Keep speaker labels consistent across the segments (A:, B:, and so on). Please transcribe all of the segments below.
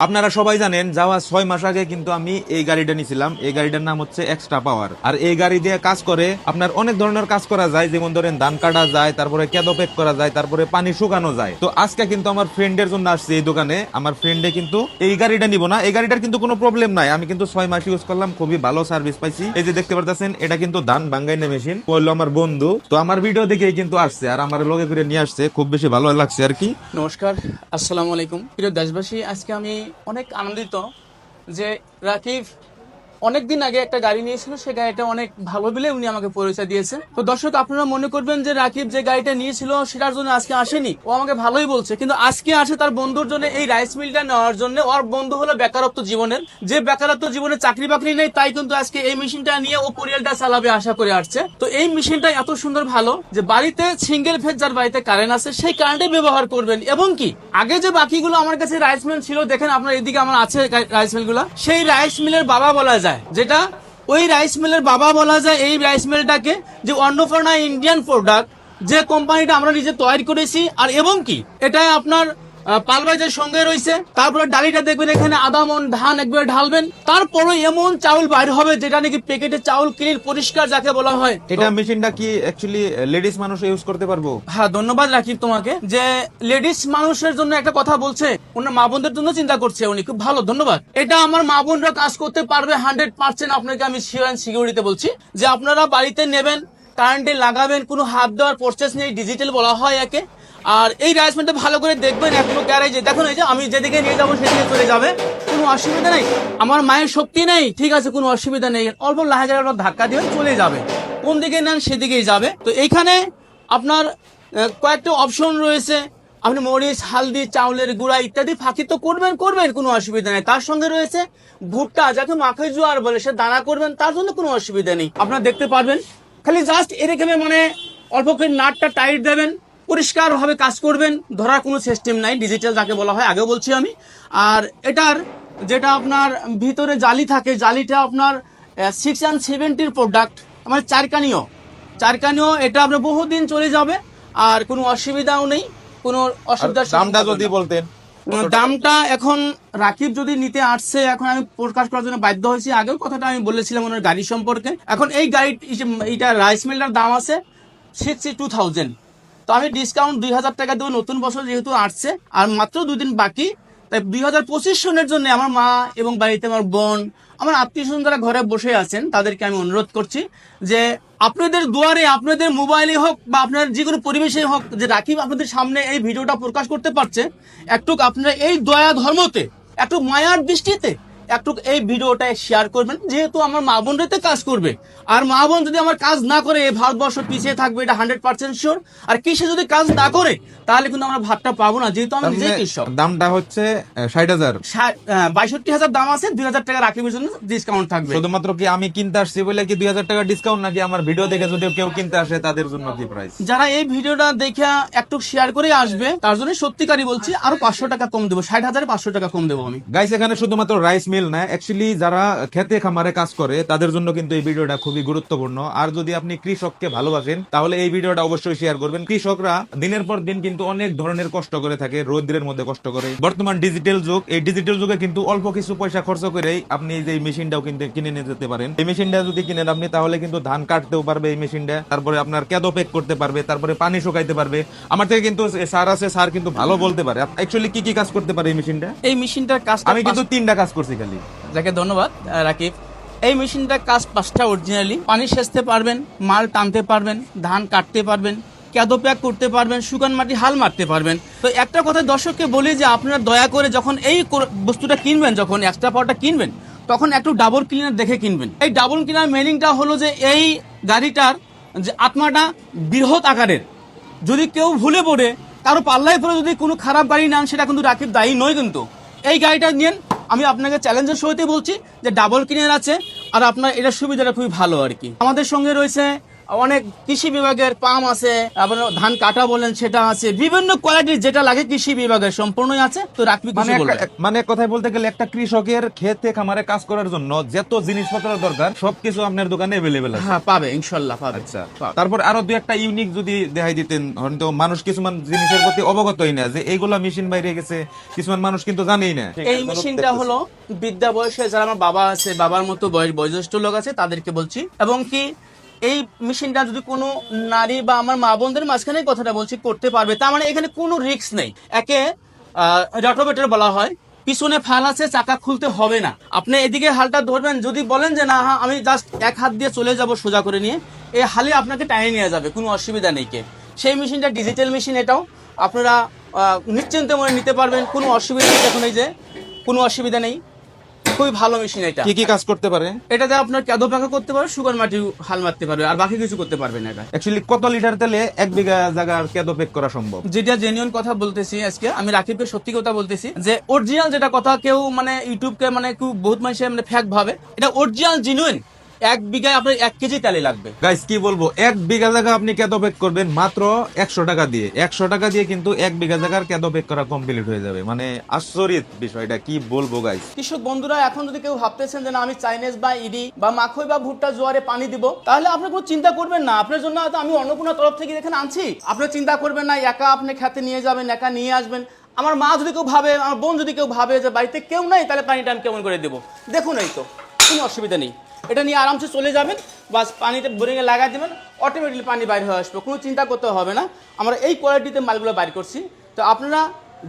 A: আপনারা সবাই জানেন যাওয়া 6 মাস আগে কিন্তু আমি এই গাড়িটা নিয়েছিলাম। এই গাড়িটার নাম হচ্ছে এক্সট্রা পাওয়ার। আর এই গাড়ি দিয়ে কাজ করে আপনার অনেক ধরনের কাজ করা যায়, যেমন ধরেন ধান কাটা যায়, তারপরে কেদো প্যাক করা যায়, তারপরে পানি শুকানো যায়। তো আজকে কিন্তু আমার ফ্রেন্ডের জন্য আসছে এই দোকানে। আমার ফ্রেন্ডে কিন্তু এই গাড়িটা নিব না, এই গাড়িটার কিন্তু কোনো প্রবলেম নাই। আমি কিন্তু 6 মাস ইউজ করলাম, খুবই ভালো সার্ভিস পাইছি। এই যে দেখতে পারতেছেন, এটা কিন্তু ধান ভাঙ্গাইনা মেশিন, বললো আমার বন্ধু। তো আমার ভিডিও দেখে কিন্তু আসছে আর আমার লগে করে নিয়ে আসছে, খুব বেশি ভালো লাগছে আর কি।
B: নমস্কার, আসসালামু আলাইকুম প্রিয় দেশবাসী। আজকে আমি অনেক আনন্দিত যে রাকিব অনেকদিন আগে একটা গাড়ি নিয়েছিল, সে গাড়িটা অনেক ভালো বলে উনি আমাকে পরিচয় দিয়েছে। তো দর্শক, আপনারা মনে করবেন যে রাকিব যে গাড়িটা নিয়েছিল সেটার জন্য আজকে আসেনি, ও আমাকে ভালোই বলছে, কিন্তু আজকে আসে তার বন্ধুর জন্য এই রাইস মিলটা নেওয়ার জন্য। ওর বন্ধু হলো বেকারত্ব জীবনের, যে বেকারত্ব জীবনে চাকরি বাকরি নেই, তাই কিন্তু আজকে এই মেশিনটা নিয়ে ও পরিয়ালটা চালাবে আশা করে আসছে। তো এই মেশিনটা এত সুন্দর ভালো যে বাড়িতে সিঙ্গেল ফেজ, যার বাড়িতে কারেন্ট আছে সেই কারেন্টে ব্যবহার করবেন। এবং কি আগে যে বাকিগুলো আমার কাছে রাইস মিল ছিল, দেখেন আপনার এদিকে আমার আছে রাইস মিল গুলা, সেই রাইস মিলের বাবা বলা যায়, যেটা ওই রাইস মিলের বাবা বলা যায় এই রাইস মিলটাকে, যে অন্নপূর্ণা ইন্ডিয়ান প্রোডাক্ট, যে কোম্পানিটা আমরা নিজে তৈরি করেছি। আর এবং কি এটা আপনার পালবাইজের সঙ্গে রয়েছে। তারপরে ডালিটা দেখবেন এখানে আধা মন ধান একবার ঢালবেন, তারপরে এমন চাউল বাইর হবে যেটা নাকি প্যাকেটে চাউল ক্লিন পরিষ্কার যাকে বলা হয়।
A: এটা মেশিনটা কি অ্যাকচুয়ালি লেডিস মানুষ ইউজ করতে পারবো?
B: হ্যাঁ, ধন্যবাদ রাকিব তোমাকে যে লেডিস মানুষের জন্য একটা কথা বলছে, ওনার মা বোনদের জন্য চিন্তা করছে উনি, খুব ভালো, ধন্যবাদ। এটা আমার মা বোনরা কাজ করতে পারবে 100%। আপনাকে আমি শিওর অ্যান্ড সিকিউরিটি বলছি যে আপনারা বাড়িতে নেবেন, কারেন্টে লাগাবেন, কোনো হাত দেওয়ার প্রসেস নেই, ডিজিটাল বলা হয় একে। আর এই রাইস মিলটা ভালো করে দেখবেন, এখনো গ্যারেজে দেখুন, এই যে আমি যেদিকে নিয়ে যাবো সেদিকে চলে যাবে, কোনো অসুবিধা নেই। আমার মায়ের শক্তি নেই, ঠিক আছে, কোনো অসুবিধা নেই, অল্প লাহাজারে ধাক্কা দিয়ে চলে যাবে, কোন দিকে নেন সেদিকেই যাবে। তো এইখানে আপনার কয়েকটা অপশন রয়েছে, আপনি মরিচ, হালদি, চাউলের গুঁড়া ইত্যাদি ফাঁকি তো করবেন, কোনো অসুবিধা নেই। তার সঙ্গে রয়েছে ভুট্টা, যাকে মাখে জোয়ার বলে, সে দানা করবেন, তার জন্য কোনো অসুবিধা নেই। আপনারা দেখতে পারবেন, খালি জাস্ট এরকম মানে অল্প করে নাটটা টাইট দেবেন, পরিষ্কার ভাবে কাজ করবেন, ধরার কোনো সিস্টেম নাই, ডিজিটাল যাকে বলা হয়, আগেও বলছি আমি। আর এটার যেটা আপনার ভিতরে জালি থাকে, জালিটা আপনার 670 প্রোডাক্ট, মানে চারকানিও, এটা আপনার বহুদিন চলে যাবে আর কোনো অসুবিধাও নেই, কোনো অসুবিধার
A: দামটা যদি বলতেন।
B: দামটা এখন রাকিব যদি নিতে আসছে, এখন আমি প্রকাশ করার জন্য বাধ্য হয়েছি। আগেও কথাটা আমি বলেছিলাম ওনার গাড়ি সম্পর্কে। এখন এই গাড়ি, এইটা রাইস মিলটার দাম আছে 62,000। তো আমি ডিসকাউন্ট 2,000 টাকা দেবো, নতুন বছর যেহেতু আসছে আর মাত্র 2 দিন বাকি, তাই 2025 সনের জন্য আমার মা এবং বাড়িতে আমার বোন, আমার আত্মীয় স্বজন যারা ঘরে বসে আছেন, তাদেরকে আমি অনুরোধ করছি যে আপনাদের দুয়ারে, আপনাদের মোবাইলে হোক বা আপনার যে কোনো পরিবেশে হোক, যে রাকিব আপনাদের সামনে এই ভিডিওটা প্রকাশ করতে পারছে, একটু আপনারা এই দয়া ধর্মতে, একটু মায়ার দৃষ্টিতে একটু এই ভিডিওটা শেয়ার করবেন, যেহেতু আমার মা বোনরাতে কাজ করবে। আর মা বোন যদি আমার কাজ না করে এই ভারতবর্ষ পিছিয়ে থাকবে, এটা 100% শিওর। আর কৃষি যদি কাজ না করে তাহলে কিন্তু আমরা ভাতটা পাবো না, যেহেতু আমি নিজেই কৃষক।
A: দামটা হচ্ছে 60,000,
B: 62,000 দাম আছে, 2,000 টাকা রাকিবের জন্য ডিসকাউন্ট থাকবে।
A: শুধুমাত্র কি আমি কিনতে আসছি বলে কি 2,000 টাকা ডিসকাউন্ট, নাকি আমার ভিডিও দেখে যদি কেউ কিনতে আসে তাদের জন্য কি প্রাইস?
B: যারা এই ভিডিওটা দেখে একটু শেয়ার করে আসবে তার জন্য সত্যিকারই বলছি, আরো 500 টাকা কম দেবো, 60,000 500 টাকা কম দেবো আমি।
A: গাইস, এখানে শুধুমাত্র রাইস মিল না, অ্যাকচুয়ালি যারা খেতে খামারে কাজ করে তাদের জন্য কিন্তু এই ভিডিওটা খুবই গুরুত্বপূর্ণ। আর যদি আপনি কৃষককে ভালোবাসেন তাহলে এই ভিডিওটা অবশ্যই শেয়ার করবেন। কৃষকরা দিনের পর দিন কিন্তু অনেক ধরনের কষ্ট করে থাকে, রোদ্রের মধ্যে কষ্ট করে। বর্তমান ডিজিটাল যুগ, এই ডিজিটাল যুগে কিন্তু অল্প কিছু পয়সা খরচ করে আপনি যে মেশিনটাও কিন্তু কিনে নিয়ে যেতে পারেন। এই মেশিনটা যদি কিনেন আপনি, তাহলে কিন্তু ধান কাটতেও পারবে এই মেশিনটা, তারপরে আপনার কেদো প্যাক করতে পারবে, তারপরে পানি শুকাইতে পারবে। আমার থেকে কিন্তু স্যার আছে, স্যার কিন্তু ভালো বলতে পারে অ্যাকচুয়ালি কি কি কাজ করতে পারে এই মেশিনটা।
B: এই মেশিনটার কাজ
A: আমি কিন্তু 3টা কাজ করছি খালি।
B: যাকে ধন্যবাদ রাকিব। এই মেশিনটার কাজ 5টা অরিজিনালি। পানি সেচতে পারবেন, মাল টানতে পারবেন, ধান কাটতে পারবেন, কেদো প্যাক করতে পারবেন, শুকান মাটি হাল মারতে পারবেন। তো একটা কথা দর্শককে বলি যে আপনারা দয়া করে যখন এই বস্তুটা কিনবেন, যখন এক্সট্রা পাওয়ারটা কিনবেন, তখন একটু ডাবল ক্লিনার দেখে কিনবেন। এই ডাবল ক্লিনার মিনিংটা হলো যে এই গাড়িটার যে আত্মাটা বৃহৎ আকারের, যদি কেউ ভুলে পড়ে কারো পাল্লায় পরে যদি কোনো খারাপ গাড়ি নেন, সেটা কিন্তু রাকিব দায়ী নয়। কিন্তু এই গাড়িটা নিন, আমি আপনাকে চ্যালেঞ্জের সহিত বলছি যে ডাবল ক্লিনার আছে আর আপনার এটা সুবিধাটা খুবই ভালো আর কি। আমাদের সঙ্গে রয়েছে অনেক কৃষি বিভাগের পাম্প আছে, আপনার ধান কাটা বলেন সেটা আছে, বিভিন্ন কোয়ালিটির যেটা লাগে কৃষি বিভাগের সম্পূর্ণই আছে। তো রাখবি কিছু বলবে?
A: মানে কথায় বলতে গেলে একটা কৃষকের খেতে খামারে কাজ করার জন্য যত জিনিসপত্র দরকার সবকিছু আপনার দোকানে এভেলেবেল আছে।
B: হ্যাঁ পাবে, ইনশাল্লাহ পাবে।
A: আচ্ছা,
B: পাবে।
A: তারপর আরো দুই একটা ইউনিক যদি দেখাই দিতেন, হয়তো মানুষ কিছুমান জিনিসের প্রতি অবগতই না যে এইগুলা মেশিন বাইরে গেছে, কিছুমান মানুষ কিন্তু জানেই না।
B: এই মেশিনটা হলো বিদ্যা বয়সে যারা আমার বাবা আছে, বাবার মতো বয়োজ্যেষ্ঠ লোক আছে তাদেরকে বলছি, এবং কি এই মেশিনটা যদি কোনো নারী বা আমার মা বোনদের মাঝখানে কথাটা বলছি করতে পারবে, তার মানে এখানে কোনো রিস্ক নেই। একে রটোভেটর বলা হয়, পিছনে ফাল আছে, চাকা খুলতে হবে না। আপনি এদিকে হালটা ধরবেন, যদি বলেন যে না হ্যাঁ আমি জাস্ট এক হাত দিয়ে চলে যাব সোজা করে নিয়ে, এই হালে আপনাকে টাইনে নিয়ে যাবে, কোনো অসুবিধা নেই। কে সেই মেশিনটা ডিজিটাল মেশিন, এটাও আপনারা নিশ্চিন্তে মনে নিতে পারবেন, কোনো অসুবিধা নেই। দেখুন এই যে কোনো অসুবিধা নেই, খুবই ভালো মেশিন এটা।
A: কি কি কাজ করতে পারে?
B: এটাতে আপনার ক্যাদো পাকা করতে পারবে, সুগার মাটি হাল মারতে পারবে, আর বাকি কিছু করতে পারবে না। এটা
A: অ্যাকচুয়ালি কত লিটার তেলে 1 বিঘা জায়গার কেদো পেক করা সম্ভব?
B: যেটা জেনুইন কথা বলতেছি আজকে, আমি রাকিবকে সত্যি কথা বলতেছি যে অরিজিনাল যেটা কথা, কেউ মানে ইউটিউবকে মানে কেউ বহুত মানুষে মানে ফ্যাক ভাবে, এটা অরিজিনাল জেনুইন। 1 বিঘায় আপনার 1 কেজি তেলে লাগবে।
A: গাইস কি বলবো, 1 বিঘা জায়গা আপনি কেদো পেক করবেন মাত্র 100 টাকা দিয়ে। 100 টাকা দিয়ে কিন্তু 1 বিঘা জায়গার কেদো পেক করা কমপ্লিট হয়ে যাবে। মানে আশ্চর্য বিষয়টা, কি বলবো গাইস।
B: কৃষক বন্ধুরা, এখন যদি কেউ ভাবতেছেন যে না আমি চাইনিজ বা ইডি বা মাখই বা ভুট্টা জোয়ারে পানি দিব, তাহলে আপনি কোনো চিন্তা করবেন না। আপনার জন্য হয়তো আমি অন্নপূর্ণা তরফ থেকে এখানে আনছি, আপনি চিন্তা করবেন না। একা আপনি খেতে নিয়ে যাবেন, একা নিয়ে আসবেন। আমার মা যদি কেউ ভাবে, আমার বোন যদি কেউ ভাবে যে বাড়িতে কেউ নাই, তাহলে পানিটা আমি কেমন করে দেবো? দেখুন এই তো কোনো অসুবিধা নেই, এটা নিয়ে আরামসে চলে যাবেন, বাস পানিতে বোরিংয়ে লাগাই দেবেন, অটোমেটিকলি পানি বাইরে হয়ে আসবে, কোনো চিন্তা করতে হবে না। আমরা এই কোয়ালিটিতে মালগুলো বাইর করছি। তো আপনারা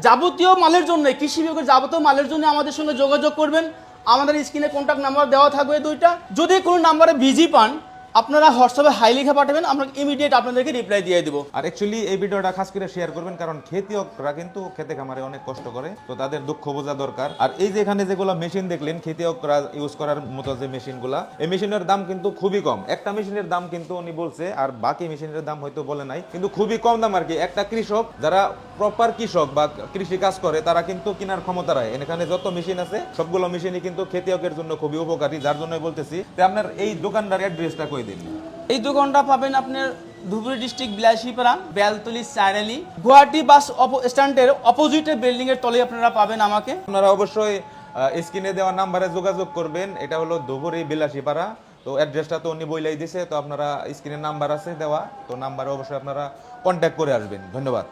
B: যাবতীয় মালের জন্য, কৃষি বিভাগের যাবতীয় মালের জন্য আমাদের সঙ্গে যোগাযোগ করবেন। আমাদের স্ক্রিনে কন্ট্যাক্ট নাম্বার দেওয়া থাকবে দুইটা। যদি কোনো নাম্বারে বিজি পান, আপনারা হোয়াটসঅ্যাপে হাই লিখে পাঠাবেন, আমরা ইমিডিয়েট আপনাদেরকে রিপ্লাই দিয়ে দেবো।
A: আর অ্যাকচুয়ালি এই ভিডিওটা খাস করে শেয়ার করবেন, কারণ খেতিয়করা কিন্তু খেতে খামারে অনেক কষ্ট করে, তো তাদের দুঃখ বোঝা দরকার। আর এই যে এখানে যেগুলো মেশিন দেখলেন খেতিয়করা ইউজ করার মতো যে মেশিনগুলা, এই মেশিনের দাম কিন্তু খুবই কম। একটা মেশিনের দাম কিন্তু উনি বলছে, আর বাকি মেশিনের দাম হয়তো বলে নাই, কিন্তু খুবই কম দাম আর কি। একটা কৃষক, যারা প্রপার কৃষক বা কৃষি কাজ করে, তারা কিন্তু কেনার ক্ষমতা রাখে। এখানে যত মেশিন আছে সবগুলো মেশিনই কিন্তু খেতিয়কের জন্য খুবই উপকারী, যার জন্য বলতেছি। তো আপনার এই দোকানদার অ্যাড্রেসটা কই দিন?
B: এই দোকানটা পাবেন আপনার ধুবড়ী ডিস্ট্রিক্ট বিলাসীপাড়া, বেলতলি সাইরালি, গুয়াহাটি বাস স্ট্যান্ডের অপোজিটে বিল্ডিং এর তলে আপনারা পাবেন আমাকে।
A: আপনারা অবশ্যই স্ক্রিনে দেওয়া নাম্বারে যোগাযোগ করবেন। এটা হলো ধুবড়ী বিলাসীপাড়া। তো অ্যাড্রেসটা তো উনি বইলাই দিছে, তো আপনারা স্ক্রিনে নাম্বার আছে দেওয়া, তো নাম্বারে অবশ্যই আপনারা কন্ট্যাক্ট করে আসবেন। ধন্যবাদ।